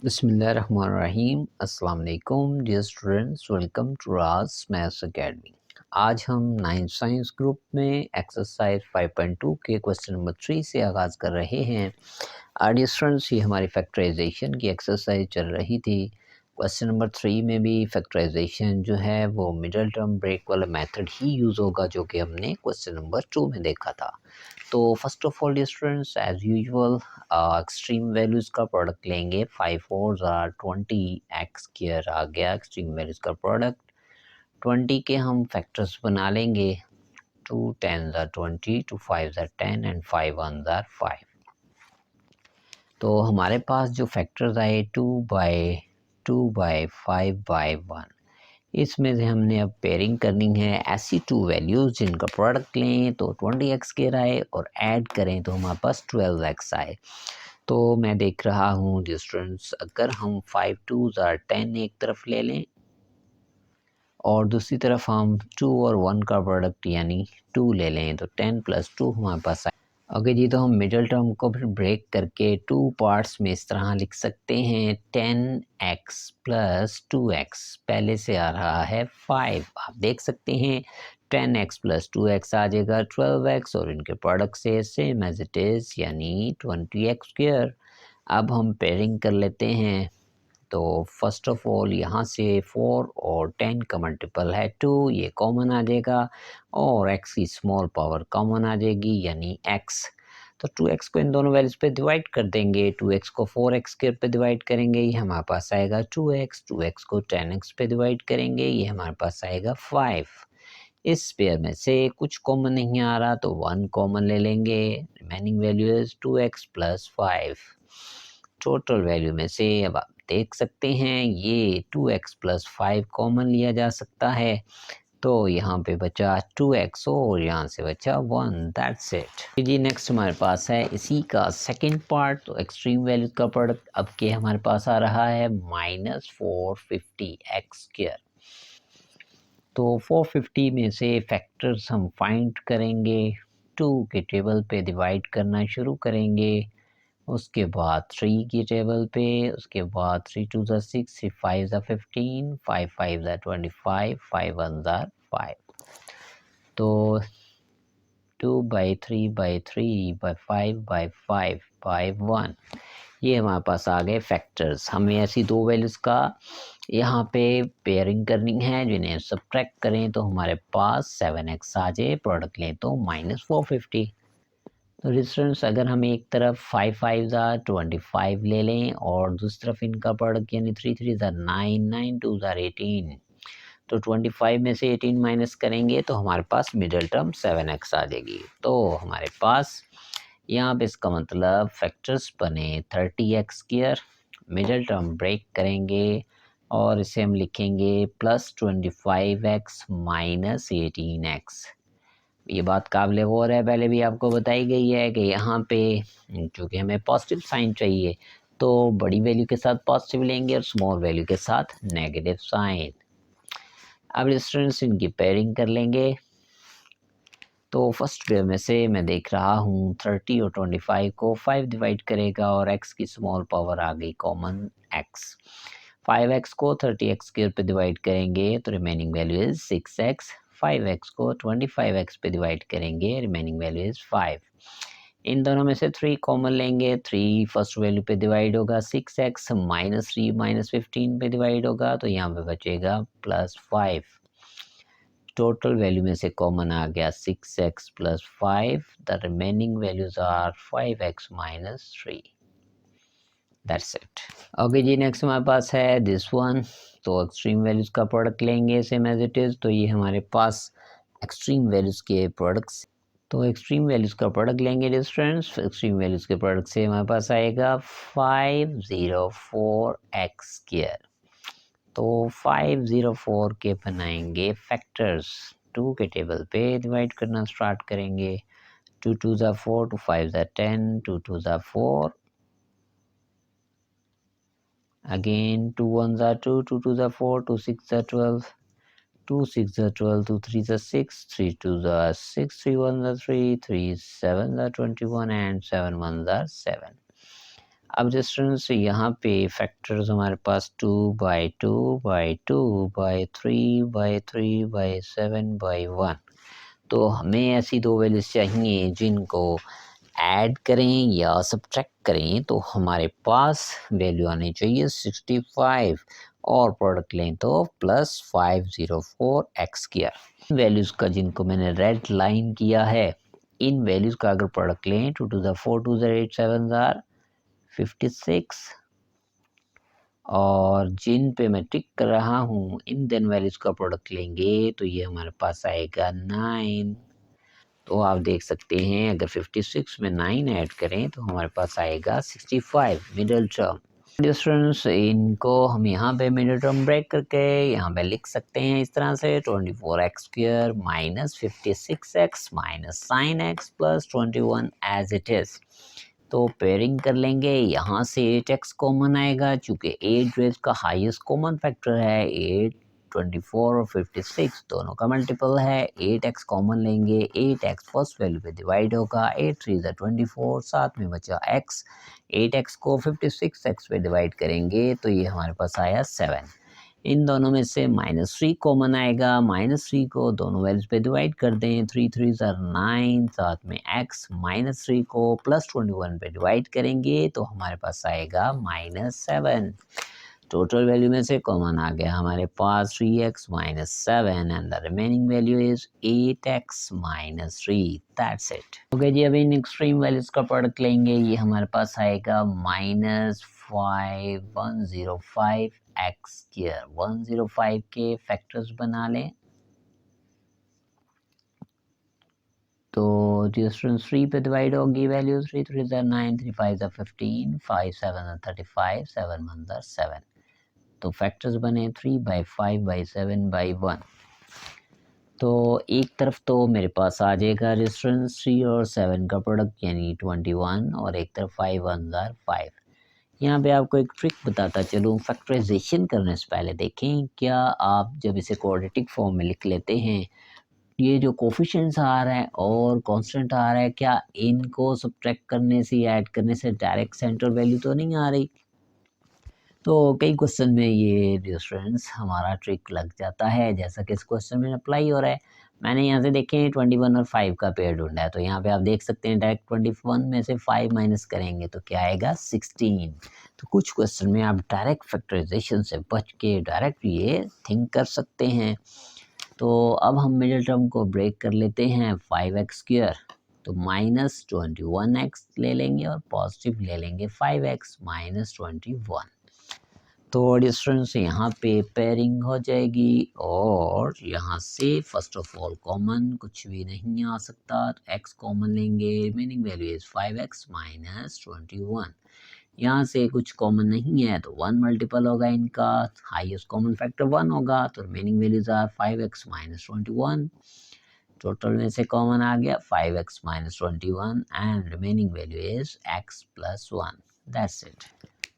बिस्मिल्लाहिर्रहमानिर्रहीम। अस्सलाम वालेकुम dear students, welcome to Raj maths academy. आज हम 9th साइंस ग्रुप में एक्सरसाइज 5.2 के क्वेश्चन नंबर 3 से आगाज़ कर रहे हैं। डियर स्टूडेंट्स, ये हमारी फैक्टराइजेशन की एक्सरसाइज चल रही थी। क्वेश्चन नंबर 3 में भी फैक्टराइजेशन जो है वो मिडल टर्म ब्रेक वाला मेथड ही यूज़ होगा जो कि हमने क्वेश्चन नंबर 2 में देखा था। तो first of all students, as usual extreme values का प्रोडक्ट लेंगे। 5 4 आर 20, एक्स स्क्वायर आ गया एक्सट्रीम वैल्यूज़ का प्रोडक्ट। 20 के हम फैक्टर्स बना लेंगे। 2 10 आर 20, 2 5 आर 10 एंड 5 1 आर 5। तो हमारे पास जो फैक्टर्स आए 2/5/1, इसमें से हमने अब पेयरिंग करनी है। ऐसी टू वैल्यूज़ जिनका प्रोडक्ट लें तो 20x के आए और ऐड करें तो हमारे पास 12x आए। तो मैं देख रहा हूँ डिस्टेंस, अगर हम 5 2s आर 10 एक तरफ ले लें और दूसरी तरफ हम 2 और 1 का प्रोडक्ट यानी 2 ले लें तो 10 + 2 हमारे पास आए। ओके जी, तो हम मिडल टर्म को फिर ब्रेक करके टू पार्ट्स में इस तरह लिख सकते हैं। 10x + 2x पहले से आ रहा है 5। आप देख सकते हैं 10x + 2x आ जाएगा 12x और इनके प्रोडक्ट से सेम एज इट इज़ यानी 20x²। अब हम पेयरिंग कर लेते हैं। तो फर्स्ट ऑफ ऑल यहाँ से 4 और 10 का मल्टीपल है 2, ये कॉमन आ जाएगा और x की स्मॉल पावर कॉमन आ जाएगी यानी x। तो 2x को इन दोनों वैल्यूज़ पे डिवाइड कर देंगे। 2x को 4x² पे डिवाइड करेंगे, ये हमारे पास आएगा 2x। 2x को 10x पे डिवाइड करेंगे, ये हमारे पास आएगा 5। इस पेयर में से कुछ कॉमन नहीं आ रहा तो 1 कॉमन ले लेंगे। Remaining value is 2x + 5। Total value में से अब आप देख सकते हैं ये 2x + 5 कॉमन लिया जा सकता है। तो यहाँ पे बचा 2x और यहाँ से बचा 1। That's it ji. नेक्स्ट हमारे पास है इसी का सेकंड पार्ट। तो एक्सट्रीम वैल्यूज का प्रोडक्ट अब के हमारे पास आ रहा है -450x²। तो 450 में से फैक्टर्स हम फाइंड करेंगे। 2 के टेबल पे डिवाइड करना शुरू करेंगे, उसके बाद 3 की टेबल पे, उसके बाद 3 2 ज़ा 6, 3 5 ज़ा 15, 5 5 ज़ा 25, 5 1 ज़ा 5। तो 2/3/3/5/5/1 ये हमारे पास आ गए फैक्टर्स। हमें ऐसी दो वैल्यूज़ का यहाँ पे पेयरिंग करनी है, जिन्हें सब्ट्रैक्ट करें तो हमारे पास 7x आ जाए, प्रोडक्ट लें तो -450। तो डिस्टेंस अगर हम एक तरफ 5 5 ज़ा 25 ले लें और दूसरी तरफ इनका प्रोडक्ट यानी 3 3 ज़ा 9, 9 2 ज़ा 18, तो 25 में से 18 माइनस करेंगे तो हमारे पास मिडल टर्म 7x आ जाएगी। तो हमारे पास यहाँ पे इसका मतलब फैक्टर्स बने 30x²। मिडल टर्म ब्रेक करेंगे और इसे हम लिखेंगे +25x - 18x। ये बात काबिल गौर है, पहले भी आपको बताई गई है कि यहाँ पे चूँकि हमें पॉजिटिव साइन चाहिए तो बड़ी वैल्यू के साथ पॉजिटिव लेंगे और स्मॉल वैल्यू के साथ नेगेटिव साइन। अब स्टूडेंट्स इनकी पेयरिंग कर लेंगे। तो फर्स्ट पेयर में से मैं देख रहा हूँ 30 और 25 को 5 डिवाइड करेगा और x की स्मॉल पावर आ गई कॉमन x। 5x को 30x² पे डिवाइड करेंगे तो remaining value is 6x। 5x को 25x पे डिवाइड करेंगे, रिमेनिंग वैल्यू इज 5। इन दोनों में से 3 कॉमन लेंगे। 3 फर्स्ट वैल्यू पे डिवाइड होगा, 6x -3 -15 पे डिवाइड होगा तो यहाँ पे बचेगा +5। टोटल वैल्यू में से कॉमन आ गया 6x + 5। The remaining values are 5x - 3। That's it. Okay जी, नेक्स्ट हमारे पास है दिस वन। तो एक्सट्रीम वैल्यूज का प्रोडक्ट लेंगे सेम एज इट इज़। तो ये हमारे पास एक्सट्रीम वैल्यूज के प्रोडक्ट्स। तो एक्सट्रीम वैल्यूज का प्रोडक्ट लेंगे डिस्टेंस। एक्सट्रीम वैल्यूज के प्रोडक्ट से हमारे पास आएगा 504x²। तो 504 के बनाएंगे फैक्टर्स। 2 के टेबल पे डिवाइड करना स्टार्ट करेंगे। 2 2 ज़ा 4, 2 5 ज़ा 10, 2 2 ज़ा 4, अगेन 2 1 ज़ा 2, 2 2 ज़ा 4, 2 6 ज़ा 12, 2 6 ज़ा 12, 2 3 ज़ा 6, 3 2 ज़ा 6, 3 1 ज़ा 3, 3 7 ज़ा 21 एंड 7 1 ज़ा 7। अब डिस्टेंस यहाँ पे फैक्टर्स हमारे पास 2/2/2/3/3/7/1। तो हमें ऐसी दो वैल्यूज चाहिए जिनको ऐड करें या सब्ट्रैक्ट करें, तो हमारे पास वैल्यू आनी चाहिए 65 और प्रोडक्ट लें तो प्लस 504x²। वैल्यूज़ का जिनको मैंने रेड लाइन किया है, इन वैल्यूज़ का अगर प्रोडक्ट लें 2 to the 4 2 the 8 7 are 56 और जिन पे मैं टिक कर रहा हूँ इन दोनों वैल्यूज़ का प्रोडक्ट लेंगे तो ये हमारे पास आएगा 9। तो आप देख सकते हैं अगर 56 में 9 ऐड करें तो हमारे पास आएगा 65 मिडिल टर्म। डिफरेंस इनको हम यहाँ पे मिडिल टर्म ब्रेक करके यहाँ पे लिख सकते हैं इस तरह से 24x² minus 56x minus sign x plus 21 as it is. तो पेयरिंग कर लेंगे, यहाँ से 8x कॉमन आएगा चूँकि 8 जो है इसका हाईएस्ट कॉमन फैक्टर है। 8 24 और 56 दोनों का मल्टीपल है। 8x कॉमन लेंगे, 8x फर्स्ट वैल्यू पे डिवाइड होगा, 8 3 24, साथ में बचा x। 8x को 56x पे डिवाइड करेंगे तो ये हमारे पास आया 7। इन दोनों में से -3 कॉमन आएगा, -3 को दोनों वैल्यूज पे डिवाइड कर दें, 3 3 9, साथ में x। -3 को +21 पे डिवाइड करेंगे तो हमारे पास आएगा -7। टोटल वैल्यू में से कॉमन आ गया हमारे पास 3x - 7 and the remaining value is 8x - 3। That's it. Okay जी, अभी इन एक्सट्रीम वैल्यूज का प्रोडक्ट लेंगे, ये हमारे पास आएगा -5105x²। 105 के फैक्टर्स बना लें तो डिस्टेंस 3 पे डिवाइड होगी वैल्यू। 3 3 9, 3 5 15, 5 7 35, 7 1 7। तो फैक्टर्स बने 3/5/7/1। तो एक तरफ तो मेरे पास आ जाएगा रेजिस्टेंस 3 और 7 का प्रोडक्ट यानी 21 और एक तरफ 5 1 5। यहाँ पे आपको एक ट्रिक बताता चलूँ, फैक्टराइजेशन करने से पहले देखें क्या आप जब इसे क्वाड्रेटिक फॉर्म में लिख लेते हैं, ये जो कोफिशिएंट्स आ रहा है और कांस्टेंट आ रहा है, क्या इनको सब्ट्रैक्ट करने से या ऐड करने से डायरेक्ट सेंटर वैल्यू तो नहीं आ रही? तो कई क्वेश्चन में ये डिफरेंस हमारा ट्रिक लग जाता है, जैसा कि इस क्वेश्चन में अप्लाई हो रहा है। मैंने यहाँ से देखें 21 और 5 का पेयर ढूंढा है, तो यहाँ पे आप देख सकते हैं डायरेक्ट 21 में से 5 माइनस करेंगे तो क्या आएगा 16। तो कुछ क्वेश्चन में आप डायरेक्ट फैक्टराइजेशन से बच के डायरेक्ट ये थिंक कर सकते हैं। तो अब हम मिडिल टर्म को ब्रेक कर लेते हैं, 5x²। तो -21x ले लेंगे और पॉजिटिव ले लेंगे 5x -21। तो डिस्टेंस यहाँ पे पेयरिंग हो जाएगी और यहाँ से फर्स्ट ऑफ ऑल कॉमन कुछ भी नहीं आ सकता, तो x कॉमन लेंगे, रिमेनिंग वैल्यू इज 5x -21। यहाँ से कुछ कॉमन नहीं है तो 1 मल्टीपल होगा इनका, हाईएस्ट कॉमन फैक्टर 1 होगा, तो remaining values are 5x -21। Total में से कॉमन आ गया 5x -21 and remaining value is x + 1। That's it.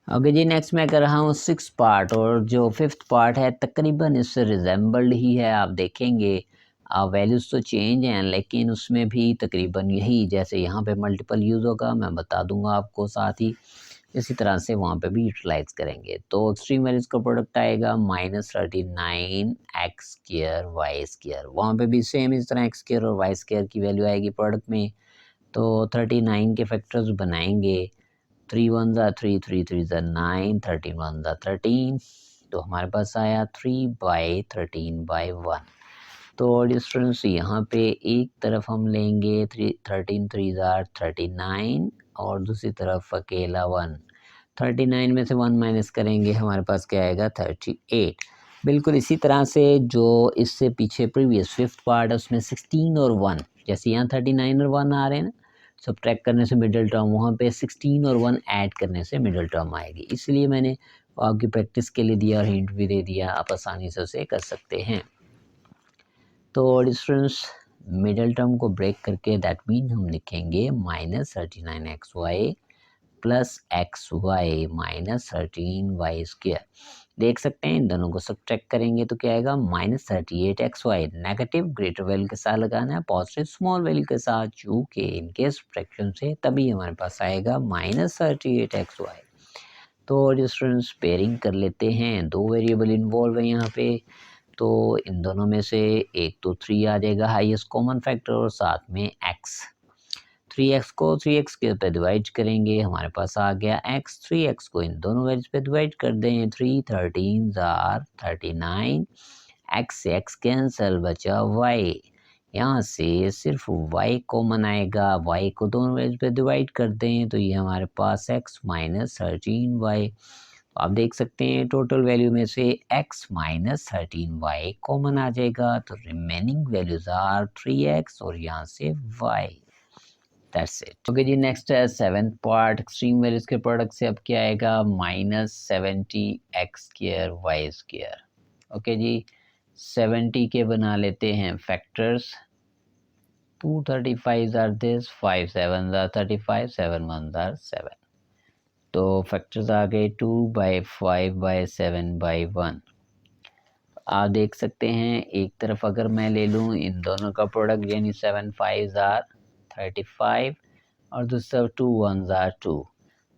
Okay जी, नेक्स्ट मैं कर रहा हूँ 6 पार्ट और जो 5th पार्ट है तकरीबन इससे रिजेंबल्ड ही है। आप देखेंगे वैल्यूज़ तो चेंज हैं लेकिन उसमें भी तकरीबन यही, जैसे यहाँ पे मल्टीपल यूज़ होगा मैं बता दूंगा आपको, साथ ही इसी तरह से वहाँ पे भी यूटिलाइज करेंगे। तो एक्सट्रीम वैल्यूज़ का प्रोडक्ट आएगा -39x²y²। वहाँ पे भी सेम इस तरह x² और y² की वैल्यू आएगी प्रोडक्ट में। तो 39 के फैक्टर्स बनाएंगे, 3 1 3 3 3 9, 13 1 13। तो हमारे पास आया 3/13/1। तो डिस्टेंस यहाँ पे एक तरफ हम लेंगे 13 3 39 और दूसरी तरफ अकेला 1। 39 में से 1 माइनस करेंगे हमारे पास क्या आएगा 38। बिल्कुल इसी तरह से जो इससे पीछे प्रीवियस 5th पार्ट है उसमें 16 और 1, जैसे यहाँ 39 और 1 आ रहे हैं ना, सब्ट्रैक्ट करने से मिडिल टर्म, वहाँ पे 16 और 1 ऐड करने से मिडिल टर्म आएगी। इसलिए मैंने आपकी प्रैक्टिस के लिए दिया और हिंट भी दे दिया, आप आसानी से उसे कर सकते हैं। तो डिस्टेंस मिडिल टर्म को ब्रेक करके दैट मीन हम लिखेंगे -39xy + xy -13y²। देख सकते हैं इन दोनों को सब्ट्रैक्ट करेंगे तो क्या आएगा -38xy। नेगेटिव ग्रेटर वैल्यू के साथ लगाना है, पॉजिटिव स्मॉल वैल्यू के साथ, चूँकि इनके सब्ट्रैक्शन से तभी हमारे पास आएगा -38xy। तो स्टूडेंट्स पेयरिंग कर लेते हैं, दो वेरिएबल इन्वॉल्व है यहाँ पे, तो इन दोनों में से एक तो 3 आ जाएगा हाईएस्ट कॉमन फैक्टर और साथ में x। 3x को 3x के पे डिवाइड करेंगे, हमारे पास आ गया x। 3x को इन दोनों वैल्यूज पे डिवाइड कर दें, 3 13 जार 39, x से x कैंसल, बचा y। यहाँ से सिर्फ y कॉमन आएगा, y को दोनों वैल्यूज पे डिवाइड कर दें तो ये हमारे पास x माइनस 13y। आप देख सकते हैं टोटल वैल्यू में से x माइनस 13y कॉमन आ जाएगा, तो रिमेनिंग वैल्यूज आर 3x और यहाँ से y। That's it. ओके जी, नेक्स्ट है 7th पार्ट, एक्सट्रीम वैल्यूज के प्रोडक्ट से अब क्या आएगा -70x² y²। ओके जी, 70 के बना लेते हैं factors. 2 35 are this, 5 7 are 35, 7 1 are 7। तो फैक्टर्स आ गए 2 बाई 5 बाई 7 बाई 1। आप देख सकते हैं एक तरफ अगर मैं ले लूँ इन दोनों का प्रोडक्ट, यानी 7 5 आर 35 और दूसरा 2 1 आर 2।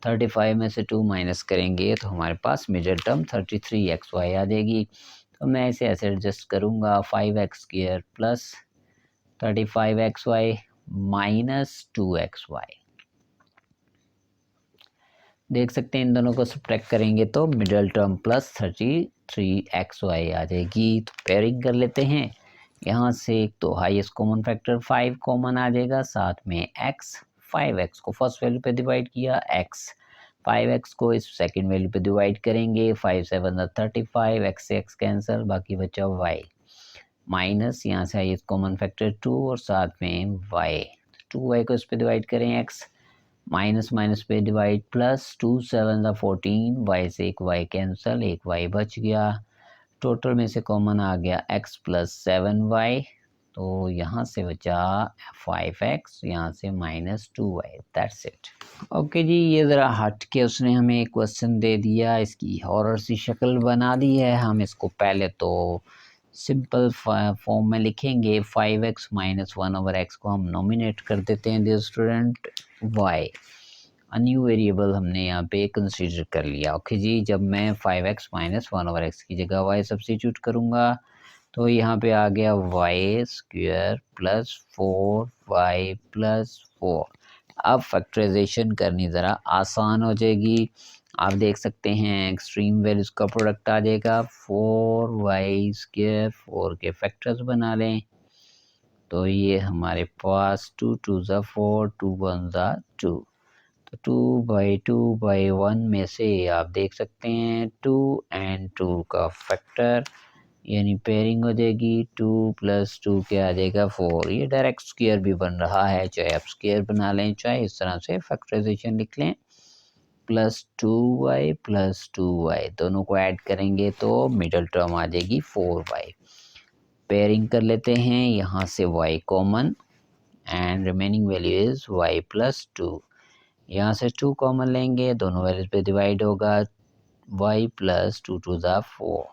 35 में से 2 माइनस करेंगे तो हमारे पास मिडिल टर्म 33xy आ जाएगी। तो मैं इसे ऐसे एडजस्ट करूँगा, 5x² plus 35xy minus 2xy। देख सकते हैं इन दोनों को सब्ट्रैक्ट करेंगे तो मिडिल टर्म प्लस 33xy आ जाएगी। तो पेयरिंग कर लेते हैं, यहाँ से एक तो हाईएस्ट कॉमन फैक्टर 5 कॉमन आ जाएगा, साथ में x। 5x को फर्स्ट वैल्यू पे डिवाइड किया, x 5x को इस सेकंड वैल्यू पे डिवाइड करेंगे, 5 7 35, x से x कैंसल, बाकी बचा y। माइनस यहाँ से हाईएस्ट कॉमन फैक्टर 2 और साथ में y। 2y को इस पे डिवाइड करें, x माइनस माइनस पे डिवाइड, प्लस 2 7 14, y से एक y कैंसल, एक y बच गया। टोटल में से कॉमन आ गया x प्लस 7y, तो यहाँ से बचा 5x, यहाँ से minus 2y। That's it. Okay जी, ये ज़रा हट के उसने हमें एक क्वेश्चन दे दिया, इसकी हॉरर सी शक्ल बना दी है। हम इसको पहले तो सिंपल फॉर्म में लिखेंगे, 5x माइनस 1/x को हम नॉमिनेट कर देते हैं dear student y। New variable हमने यहाँ पे कंसीडर कर लिया। ओके जी, जब मैं 5x माइनस 1/x की जगह y सब्स्टिट्यूट करूँगा तो यहाँ पे आ गया y² प्लस 4y प्लस 4। अब फैक्टराइजेशन करनी ज़रा आसान हो जाएगी। आप देख सकते हैं एक्सट्रीम वैल्यूज का प्रोडक्ट आ जाएगा 4y²। 4 के फैक्टर्स बना लें तो ये हमारे पास 2 2 4, 2 1 2। तो 2/2/1 में से आप देख सकते हैं 2 and 2 का फैक्टर, यानी पेयरिंग हो जाएगी 2 + 2 क्या आ जाएगा 4। ये डायरेक्ट स्क्वायर भी बन रहा है, चाहे आप स्क्वायर बना लें चाहे इस तरह से फैक्टराइजेशन लिख लें। प्लस 2y दोनों को ऐड करेंगे तो मिडिल टर्म आ जाएगी 4y। पेयरिंग कर लेते हैं, यहाँ से y common and remaining value is y plus 2। यहाँ से 2 कॉमन लेंगे, दोनों वैल्यूज पे डिवाइड होगा, y प्लस 2 2 4।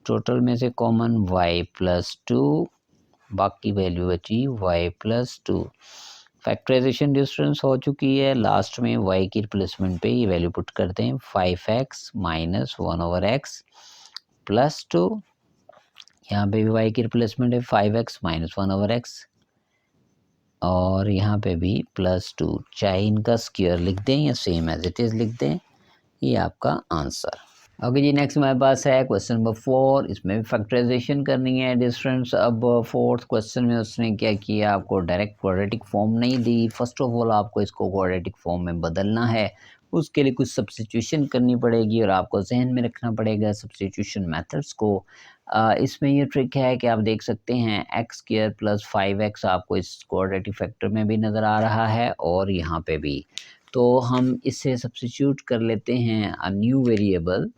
टोटल में से कॉमन y प्लस 2, बाकी वैल्यू बची y प्लस 2। फैक्टराइजेशन डिस्टेंस हो चुकी है, लास्ट में y की रिप्लेसमेंट पे ये वैल्यू पुट करते हैं, 5x माइनस 1/x प्लस 2। यहाँ पे भी y की रिप्लेसमेंट है 5x माइनस 1/x और यहाँ पे भी प्लस 2। चाहे इनका स्क्वायर लिख दें या सेम एज इट इज़ लिख दें, ये आपका आंसर। ओके जी, नेक्स्ट हमारे पास है क्वेश्चन नंबर 4। इसमें भी फैक्टराइजेशन करनी है डिस्टेंस। अब फोर्थ क्वेश्चन में उसने क्या किया, आपको डायरेक्ट क्वाड्रेटिक फॉर्म नहीं दी। फर्स्ट ऑफ ऑल आपको इसको क्वाड्रेटिक फॉर्म में बदलना है, उसके लिए कुछ सब्स्टिट्यूशन करनी पड़ेगी और आपको जहन में रखना पड़ेगा सब्स्टिट्यूशन मेथड्स को। इसमें ये ट्रिक है कि आप देख सकते हैं x² प्लस 5x आपको इस क्वाड्रेटिक फैक्टर में भी नज़र आ रहा है और यहाँ पे भी। तो हम इसे सब्स्टिट्यूट कर लेते हैं, a new variable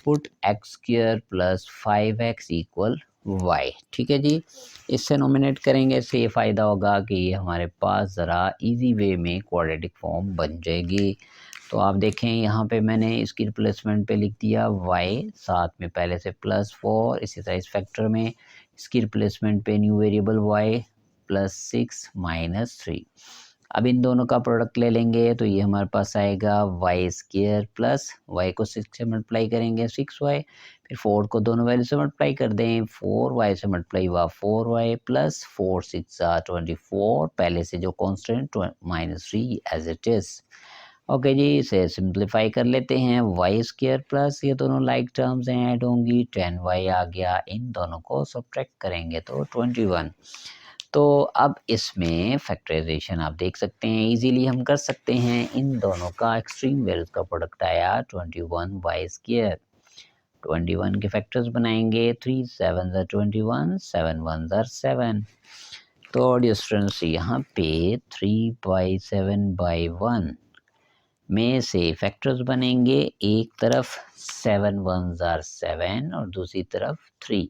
put x² plus 5x equal y। ठीक है जी, इससे नॉमिनेट करेंगे, इससे ये फ़ायदा होगा कि ये हमारे पास ज़रा इजी वे में क्वाड्रेटिक फॉर्म बन जाएगी। तो आप देखें यहाँ पे मैंने इसकी रिप्लेसमेंट पे लिख दिया y, साथ में पहले से +4। इसी तरह इस फैक्टर में इसकी रिप्लेसमेंट पे न्यू वेरिएबल y +6 -3। अब इन दोनों का प्रोडक्ट ले लेंगे तो ये हमारे पास आएगा y² प्लस y को 6 से मल्टीप्लाई करेंगे 6y, फिर 4 को दोनों वैल्यू से मल्टीप्लाई कर दें, 4y से मल्टीप्लाई हुआ 4y प्लस 4 6 24, पहले से जो constant -3 as it is. Okay जी, इसे सिंप्लीफाई कर लेते हैं। y² प्लस ये दोनों लाइक टर्म्स हैं, ऐड होंगी, 10y आ गया, इन दोनों को सब्ट्रैक्ट करेंगे तो 21। तो अब इसमें फैक्टराइजेशन आप देख सकते हैं, इजीली हम कर सकते हैं। इन दोनों का एक्सट्रीम वैल्यूज का प्रोडक्ट आया 21y²। 21 के फैक्टर्स बनाएंगे, 3 7 21, 7 1 7। तो डिस्टेंस यहाँ पे 3/7/1 में से फैक्टर्स बनेंगे, एक तरफ 7 1 7 और दूसरी तरफ 3।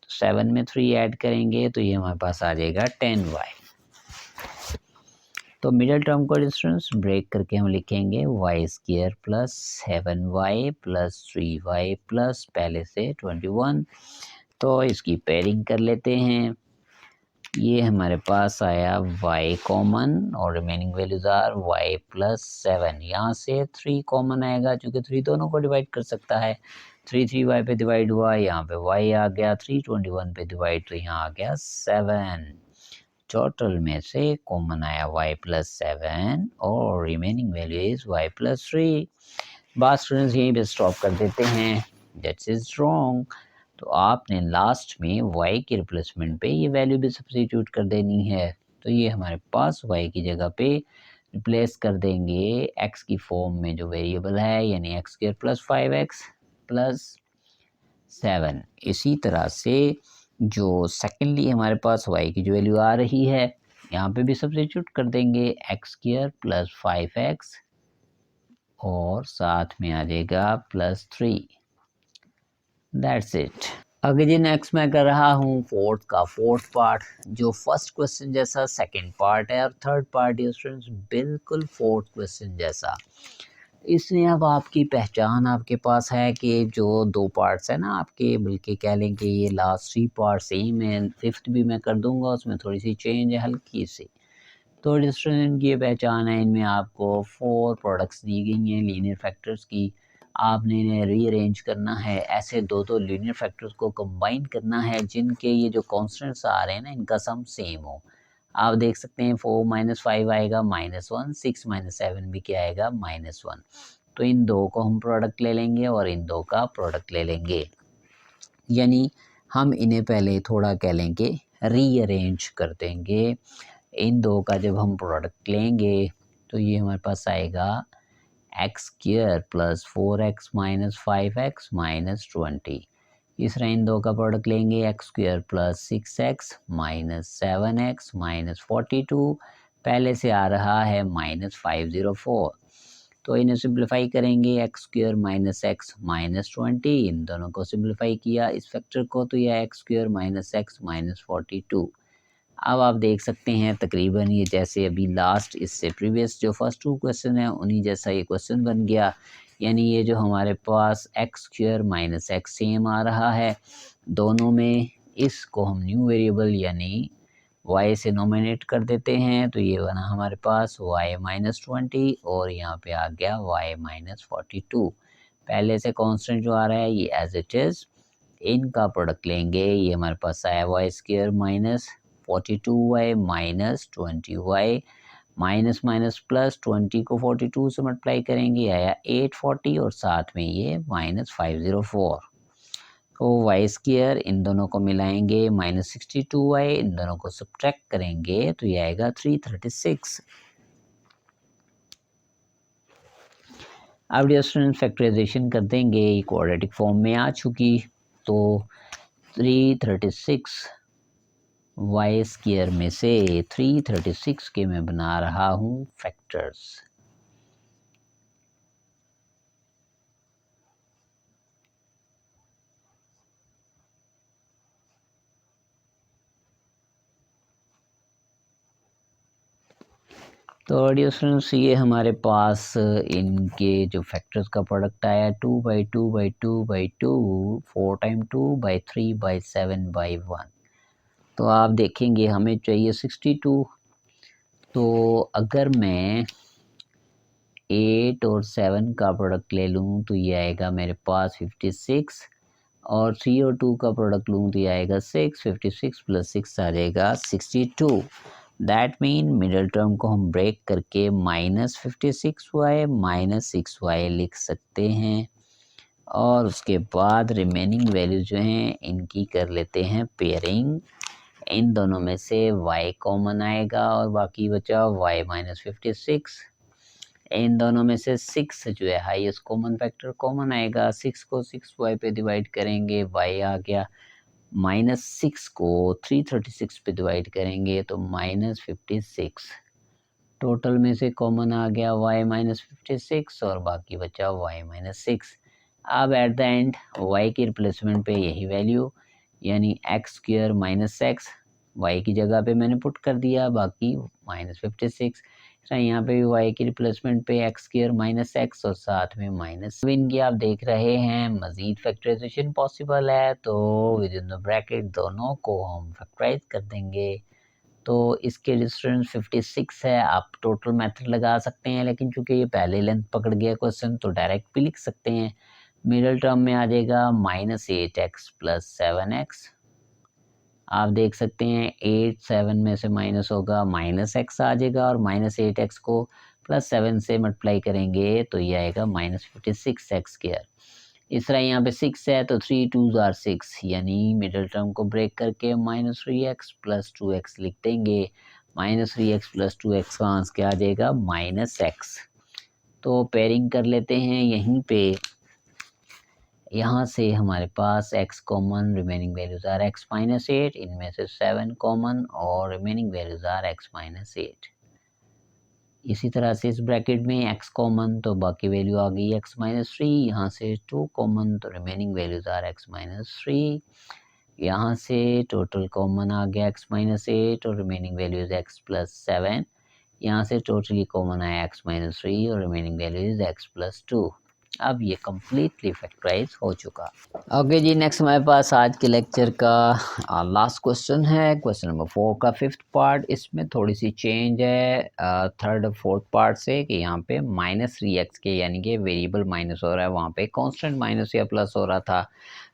तो 7 में 3 ऐड करेंगे तो ये हमारे पास आ जाएगा 10y। तो मिडिल टर्म को डिस्टेंस ब्रेक करके हम लिखेंगे y² plus 7y plus 3y plus पहले से 21। तो इसकी पेयरिंग कर लेते हैं। ये हमारे पास आया y कॉमन और remaining values are y plus 7। यहाँ से 3 कॉमन आएगा क्योंकि 3 दोनों को डिवाइड कर सकता है। 3 3y पे डिवाइड हुआ, यहाँ पे y आ गया, 3 21 पे डिवाइड तो यहाँ आ गया 7। टोटल में से कॉमन आया y प्लस 7 और remaining value is y plus 3। बात स्टूडेंट्स यहीं पे स्टॉप कर देते हैं, दैट्स इज रॉन्ग। तो आपने लास्ट में y के रिप्लेसमेंट पे ये वैल्यू भी सब्स्टिट्यूट कर देनी है। तो ये हमारे पास y की जगह पे रिप्लेस कर देंगे x की फॉर्म में जो वेरिएबल है, यानी x² प्लस 5x प्लस 7। इसी तरह से जो सेकेंडली हमारे पास y की जो वैल्यू आ रही है, यहाँ पे भी सब्स्टिट्यूट कर देंगे x² प्लस 5x और साथ में आ जाएगा +3। That's it. आगे जी नेक्स्ट मैं कर रहा हूँ फोर्थ पार्ट, जो फर्स्ट क्वेश्चन जैसा सेकंड पार्ट है और थर्ड पार्ट स्टूडेंट्स बिल्कुल फोर्थ क्वेश्चन जैसा। इसमें अब आपकी पहचान आपके पास है कि जो 2 पार्ट्स है ना आपके, बल्कि कह लें कि ये लास्ट 3 पार्ट सेम है, फिफ्थ भी मैं कर दूंगा, उसमें थोड़ी सी चेंज है हल्की सी। तो स्टूडेंट की ये पहचान है, इनमें आपको 4 प्रोडक्ट्स दी गई हैं लीनियर फैक्टर्स की। आपने इन्हें रीअरेंज करना है, ऐसे दो लीनियर फैक्टर्स को कंबाइन करना है जिनके ये जो कॉन्स्टेंट्स आ रहे हैं ना, इनका सम सेम हो। आप देख सकते हैं 4 -5 आएगा -1, 6 -7 भी क्या आएगा -1। तो इन दो को हम प्रोडक्ट ले लेंगे और इन दो का प्रोडक्ट ले लेंगे, यानी हम इन्हें पहले थोड़ा कह लें कि रीअरेंज कर देंगे। इन दो का जब हम प्रोडक्ट लेंगे तो ये हमारे पास आएगा x² plus 4x minus 5x minus 20। इस तरह इन दो का प्रोडक्ट लेंगे, x² plus 6x minus 7x minus 42, पहले से आ रहा है -504। तो इन्हें सिंप्लीफाई करेंगे, x² माइनस x माइनस 20, इन दोनों को सिंप्लीफाई किया इस फैक्टर को, तो यह x² माइनस x माइनस 42। अब आप देख सकते हैं तकरीबन ये जैसे अभी लास्ट इससे प्रीवियस जो फर्स्ट 2 क्वेश्चन है उन्हीं जैसा ये क्वेश्चन बन गया। यानी ये जो हमारे पास x² माइनस x सेम आ रहा है दोनों में, इसको हम न्यू वेरिएबल यानी y से नोमिनेट कर देते हैं, तो ये बना हमारे पास y माइनस 20 और यहाँ पे आ गया y माइनस 42। पहले से कांस्टेंट जो आ रहा है ये एज इट इज़, इनका प्रोडक्ट लेंगे, ये हमारे पास आया y² minus 42y minus 20y minus minus plus 20 को 42 से मल्टीप्लाई करेंगे, आया 840 और साथ में ये -504। तो y², इन दोनों को मिलाएंगे -62y, इन दोनों को सब्ट्रैक्ट करेंगे तो ये आएगा 336। अब स्टूडेंट फैक्टराइजेशन कर देंगे, क्वाड्रेटिक फॉर्म में आ चुकी, तो 336 y² में से 336 के मैं बना रहा हूँ फैक्टर्स। तो डियर स्टूडेंट्स ये हमारे पास इनके जो फैक्टर्स का प्रोडक्ट आया 2/2/2/2 4 टाइम 2/3/7/1। तो आप देखेंगे हमें चाहिए 62। तो अगर मैं 8 और 7 का प्रोडक्ट ले लूँ तो ये आएगा मेरे पास 56 और 3 और 2 का प्रोडक्ट लूँ तो ये आएगा 6। 56 प्लस 6 आ जाएगा 62। दैट मीन मिडल टर्म को हम ब्रेक करके -56y -6y लिख सकते हैं और उसके बाद रिमेनिंग वैल्यू जो हैं इनकी कर लेते हैं पेयरिंग। इन दोनों में से y कॉमन आएगा और बाकी बचा y -56। इन दोनों में से 6 जो है हाईएस्ट कॉमन फैक्टर कॉमन आएगा। 6 को 6y पे डिवाइड करेंगे y आ गया, -6 को 336 पे डिवाइड करेंगे तो -56। टोटल में से कॉमन आ गया y -56 और बाकी बचा y -6। अब एट द एंड y की रिप्लेसमेंट पे यही वैल्यू यानी x² -x y की जगह पे मैंने पुट कर दिया, बाकी -56। यहाँ पे भी y की रिप्लेसमेंट पे x² -x और साथ में माइनस इनकी आप देख रहे हैं मज़ीद फैक्टराइजेशन पॉसिबल है तो विद इन द ब्रैकेट दोनों को हम फैक्टराइज कर देंगे। तो इसके डिस्टेंस 56 है। आप टोटल मेथड लगा सकते हैं लेकिन चूंकि ये पहले लेंथ पकड़ गया क्वेश्चन तो डायरेक्ट भी लिख सकते हैं। मिडल टर्म में आ जाएगा -8x + 7x। आप देख सकते हैं 8 7 में से माइनस होगा -x आ जाएगा और -8x को +7 से मल्टीप्लाई करेंगे तो ये आएगा -56x²। इस तरह यहाँ पे 6 है तो 3 2s are 6 यानी मिडिल टर्म को ब्रेक करके -3x + 2x लिख देंगे। -3x + 2x का आंसर क्या आ जाएगा -x। तो पेयरिंग कर लेते हैं यहीं पे। यहाँ से हमारे पास x common, remaining values are x -8, इनमें से 7 कॉमन और रिमेनिंग वैल्यूज आर x -8। इसी तरह से इस ब्रैकेट में x कॉमन तो बाकी वैल्यू आ गई x -3, यहाँ से 2 कॉमन तो रिमेनिंग वैल्यूज आर x -3, यहाँ से टोटल कॉमन आ गया x -8 और रिमेनिंग वैल्यूज x +7, यहाँ से टोटली कॉमन आया x -3 और रिमेनिंग वैल्यूज x +2। अब ये कम्प्लीटली फैक्टराइज हो चुका। ओके जी, नेक्स्ट हमारे पास आज के लेक्चर का लास्ट क्वेश्चन है, क्वेश्चन नंबर 4 का 5th पार्ट। इसमें थोड़ी सी चेंज है 3rd और 4th पार्ट से कि यहाँ पे -3x के यानी कि वेरिएबल माइनस हो रहा है, वहाँ पे कांस्टेंट माइनस या प्लस हो रहा था।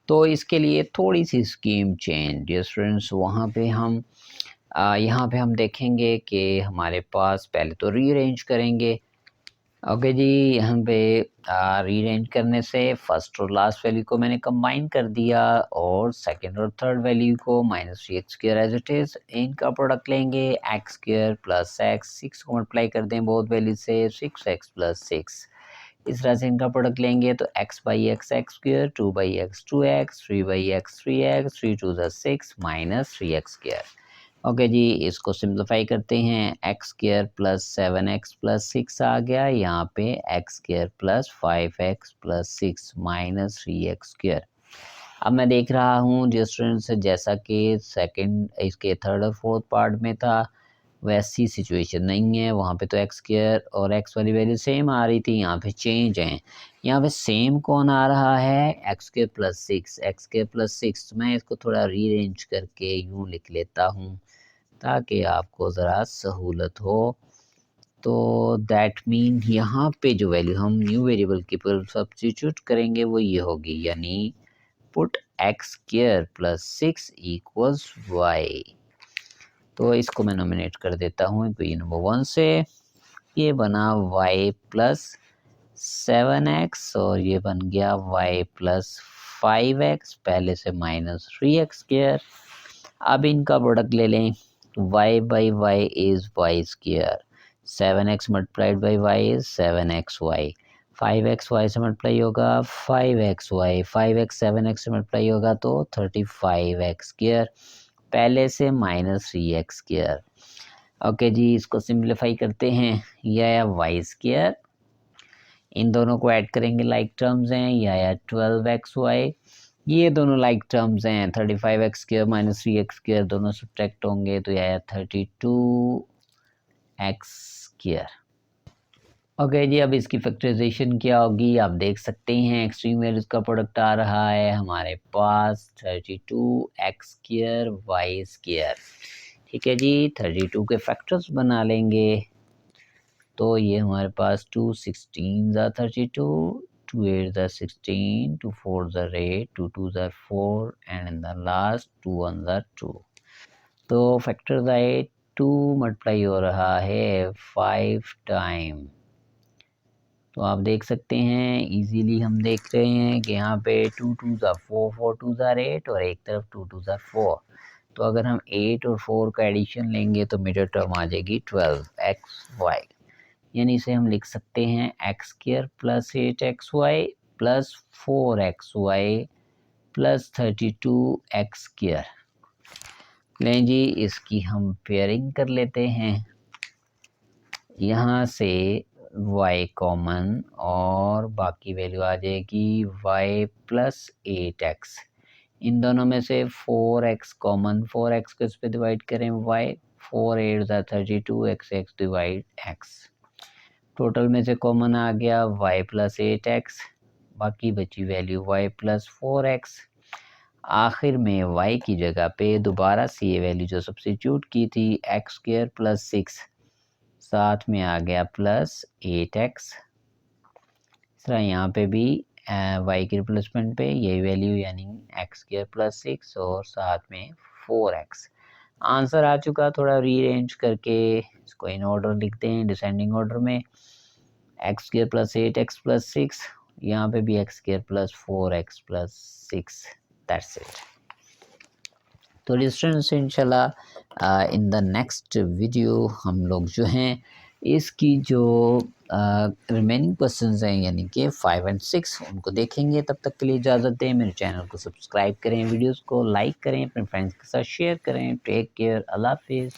तो इसके लिए थोड़ी सी स्कीम चेंज डियर स्टूडेंट्स। वहाँ पे हम यहाँ पे हम देखेंगे कि हमारे पास पहले तो रीअरेंज करेंगे। ओके जी, यहाँ पे रीअरेंज करने से फर्स्ट और लास्ट वैल्यू को मैंने कंबाइन कर दिया और सेकंड और थर्ड वैल्यू को -3x² एज इट इज़ इनका प्रोडक्ट लेंगे x² + x, 6 को मल्टीप्लाई कर दें बहुत वैल्यू से 6x + 6। इस तरह से इनका प्रोडक्ट लेंगे तो x/x x², 2/x 2x, 3/x 3x, 3 2s are 6 -3x²। Okay जी, इसको सिंप्लीफाई करते हैं। x² + 7x + 6 आ गया, यहाँ पे x² + 5x + 6 -3x²। अब मैं देख रहा हूँ डियर स्टूडेंट्स जैसा कि सेकंड इसके थर्ड और फोर्थ पार्ट में था वैसी सिचुएशन नहीं है। वहाँ पे तो x² और x वाली वैल्यू सेम आ रही थी, यहाँ पे चेंज है। यहाँ पे सेम कौन आ रहा है x² + 6, x² + 6। तो मैं इसको थोड़ा रीअरेंज करके यूँ लिख लेता हूँ ताकि आपको ज़रा सहूलत हो। तो दैट मीन यहाँ पे जो वैल्यू हम न्यू वेरिएबल की पर सब्स्टिट्यूट करेंगे वो ये होगी, यानी पुट x² + 6 = y। तो इसको मैं नॉमिनेट कर देता हूँ इक्वेशन नंबर 1 से। ये बना y + 7x और ये बन गया y + 5x, पहले से -3x²। अब इनका प्रोडक्ट ले लें। y/y is y², 7x multiplied by y is 7xy, 5x y से मल्टीप्लाई होगा 5xy, 5x 7x से मल्टीप्लाई होगा तो 35x², पहले से -3x²। ओके जी, इसको सिंप्लीफाई करते हैं। यह आया y², इन दोनों को ऐड करेंगे लाइक टर्म्स हैं, यह आया 12xy, ये दोनों लाइक टर्म्स हैं। 35x² -3x² दोनों सब्ट्रैक्ट होंगे तो यह आया 32x² स्क्वायर। ओके जी, अब इसकी फैक्टराइजेशन क्या होगी आप देख सकते हैं। एक्सट्रीम वैल्यूज़ का प्रोडक्ट आ रहा है हमारे पास 32x स्क्वायर वाई स्क्वायर। ठीक है जी, 32 के फैक्टर्स बना लेंगे तो ये हमारे पास 2 16 ज़ा 32, 2 8 ज़ा 16, 2 4 ज़ा 8, 2 2 ज़ा 4 एंड इन द लास्ट 2 1 ज़ा 2। तो फैक्टर्स आए 2 मल्टीप्लाई हो रहा है 5 टाइम। तो आप देख सकते हैं इजीली हम देख रहे हैं कि यहाँ पे 2 2 ज़ा 4, 4 2 ज़ा 8 और एक तरफ 2 2 ज़ा 4। तो अगर हम 8 और 4 का एडिशन लेंगे तो मिडल टर्म आ जाएगी 12xy, यानी इसे हम लिख सकते हैं x square plus 8xy plus 4xy plus 32x square. लें जी, इसकी हम पेयरिंग कर लेते हैं। यहाँ से y कॉमन और बाकी वैल्यू आ जाएगी y प्लस 8x। इन दोनों में से 4x कॉमन, 4x को इस पे डिवाइड करें y, 4 8 ज़ा 32 x डिवाइड x। टोटल में से कॉमन आ गया y प्लस 8x, बाकी बची वैल्यू y प्लस 4x। आखिर में y की जगह पे दोबारा से ये वैल्यू जो सब्स्टिट्यूट की थी x स्क्वायर प्लस 6, साथ में आ गया प्लस 8x। इस तरह यहाँ पे भी y के रिप्लेसमेंट पे यही वैल्यू यानी x स्क्वायर प्लस 6 और साथ में 4x। आंसर आ चुका, थोड़ा रीअरेंज करके इसको इन ऑर्डर लिखते हैं डिसेंडिंग ऑर्डर में। X square plus 8x plus 6, यहाँ पे भी x square plus 4x plus 6, that's it. तो डिस्टेंस इंशाल्लाह इन द नेक्स्ट वीडियो हम लोग जो हैं इसकी जो रिमेनिंग क्वेश्चंस हैं यानी कि 5 और 6 उनको देखेंगे। तब तक के लिए इजाज़त दें, मेरे चैनल को सब्सक्राइब करें, वीडियोस को लाइक करें, अपने फ्रेंड्स के साथ शेयर करें। टेक केयर, अल्लाह हाफिज़।